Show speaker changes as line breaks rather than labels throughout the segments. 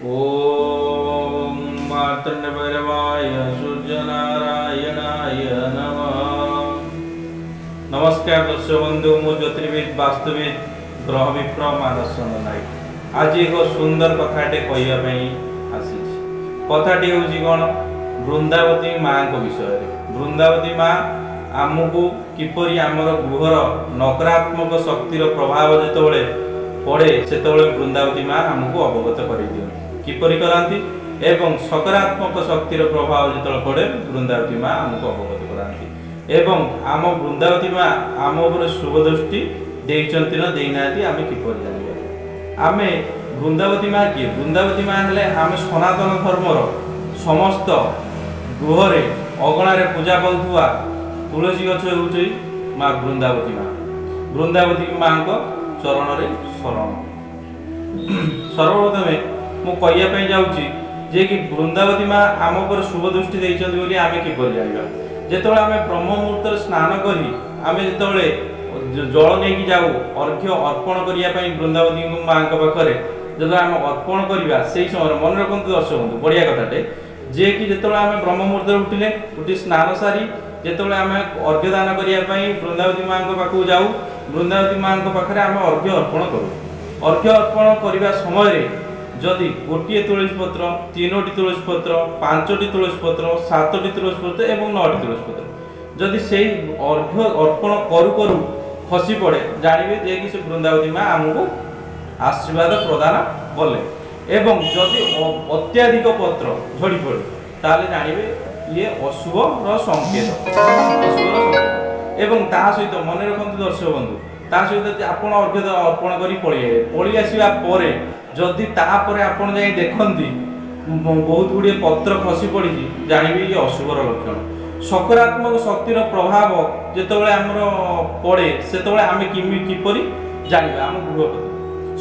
ओम मार्तंडभैरवाय सूर्यनारायणाय नमः। नमस्कार दर्शक बंधु, मु ज्योतिर्विद वास्तुविद ग्रह विप्र मानसन नायक। आज एक सुंदर कथाटे कहवाई आसी। कथाटी हूँ कौन, वृंदावती माँ विषय। वृंदावती माँ आमको किपरि आमर गृहर नकारात्मक शक्तिर प्रभाव जिते पड़े से वृंदावती माँ आमको अवगत कर दिखती किपरि कराती एवं सकारात्मक शक्तिर प्रभाव जो पड़े वृंदावती माँ आमको अवगत कराती एवं आम वृंदावती माँ आम उपर शुभ दृष्टि देइचंती न देइना आम किपरि जानिबा। आमे वृंदावती माँ किए? वृंदावती माँ हेले आम सनातन धर्मर समस्त गृहरे अगणारे पूजा करुवा तुलसी गछ होउछि माँ वृंदावती माँ। वृंदावती माँ को चरण रे शरण। सर्वप्रथमे मु कहवाई जाऊँगी जे कि वृंदावती माँ आम पर शुभ दृष्टि देइचंती बोली आमे किपरि जानिबा। जेतबेले आमे ब्रह्म मुहूर्त स्नान करी आमे जेतबेले जल नहीं जाऊ अर्घ्य अर्पण करने वृंदावती माँ पाखे जो आम अर्पण करवा से समय मन रखु दर्शक बंधु बढ़िया कथाटे जे कि जिते आम ब्रह्म मुहूर्त उठिले उठी स्नान सारी जिते आम अर्घ्य दान करने वृंदावती माँ पाखक जाऊ वृंदावती माँ पाखे आम अर्घ्य अर्पण करूँ। अर्घ्य अर्पण करने समय जदि गोटे तुलसी पत्र, 3टी तुलसी पत्र, 5टी तुलसी पत्र, 7टी तुलसी पत्र एवं 9टी तुलसी पत्र जदि से अर्घ्य अर्पण करू करू खसी पड़े जानवे जे कि से वृंदावती माँ आमको आशीर्वाद प्रदान कले एवं जदि अत्याधिक पत्र झड़ी पड़े ताले जानवे ये अशुभर संकेत एवं ता सहित मन रखते दर्शक बंधु ता सहित आपण अर्घ्य अर्पण कर पलि आसवा पर जदि तापर आपण जाई देखंती बहुत गुड़िए पत्र खसी पड़ी जानवे ये अशुभर लक्षण। सकारात्मक शक्तिर प्रभाव जितेबाला आमर पड़े से आम किपरि जानिबा आम गृहपति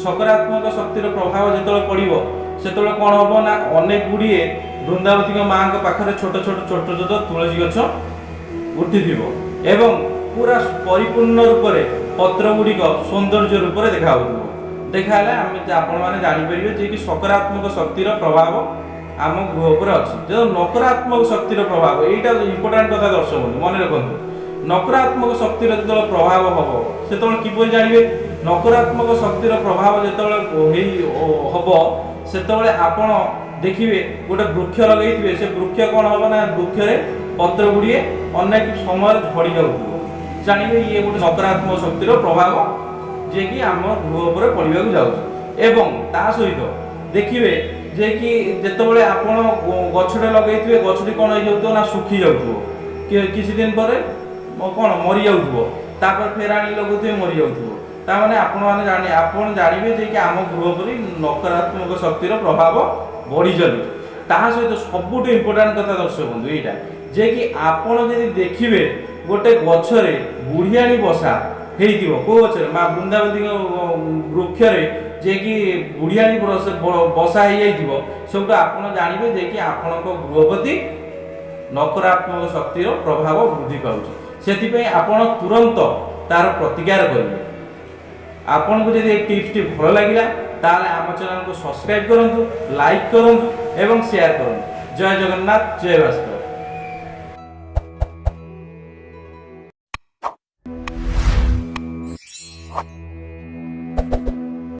सकारात्मक शक्तिर प्रभाव जो पड़ो से कौन हम ना अनेक गुड़िए वृंदावती माँ पाखे छोट छोट छोट छोट तुलसी गछ उठी एवं पूरा परिपूर्ण रूप से पत्र गुड़िक सौंदर्य रूप से देखा आपण मैंने जापर जे कि सकारात्मक शक्तिर प्रभाव आम गृह पर अच्छी। जो नकारात्मक शक्तिर प्रभाव यहीटा इम्पोर्टाट कथा दर्शक बंधु मन रखु। नकारात्मक शक्तिर जो प्रभाव हम से किपरि जानवे नकारात्मक शक्तिर प्रभाव जो हम से आपण देखिए गोटे वृक्ष लगे से वृक्ष कौन हम ना वृक्ष पत्र गुड़िए अनेक समय झड़ी जाऊ जानवे ये गोटे नकारात्मक शक्तिर प्रभाव जे कि आम गृह पर पड़ा जाऊँ एवं ता सहित देखिए जे कि जितेबाला आपण गछटे लगे गछटी कौन हो ना सुखी जाऊ किसी दिन पर कौन मरी जाऊ फेर आनी लगुवे मरी जाऊ मैंने आपण जानवे जे कि आम गृह पर नकारात्मक शक्तिर प्रभाव बढ़ी चलुचे। ता सहित सबुठ इम्पोर्टाट कथा दर्शक बंधु यहाँ जे कि आपण जदि देखिए गोटे गछरे बुढ़ियाणी बसा हो गचर माँ वृंदावती वृक्ष जे कि बुढ़ियाणी बसा हो सब आप जानवे जे कि आपण गृहपति नकारात्मक शक्तिर प्रभाव वृद्धि पाँच आपण तुरंत तार प्रतिकार करेंगे। आपन को जब टिप्स भल लगे ताले आम चैनल को सब्सक्राइब करूँ, लाइक करूँ एवं शेयर करूँ। जय जगन्नाथ, जय भास्कर।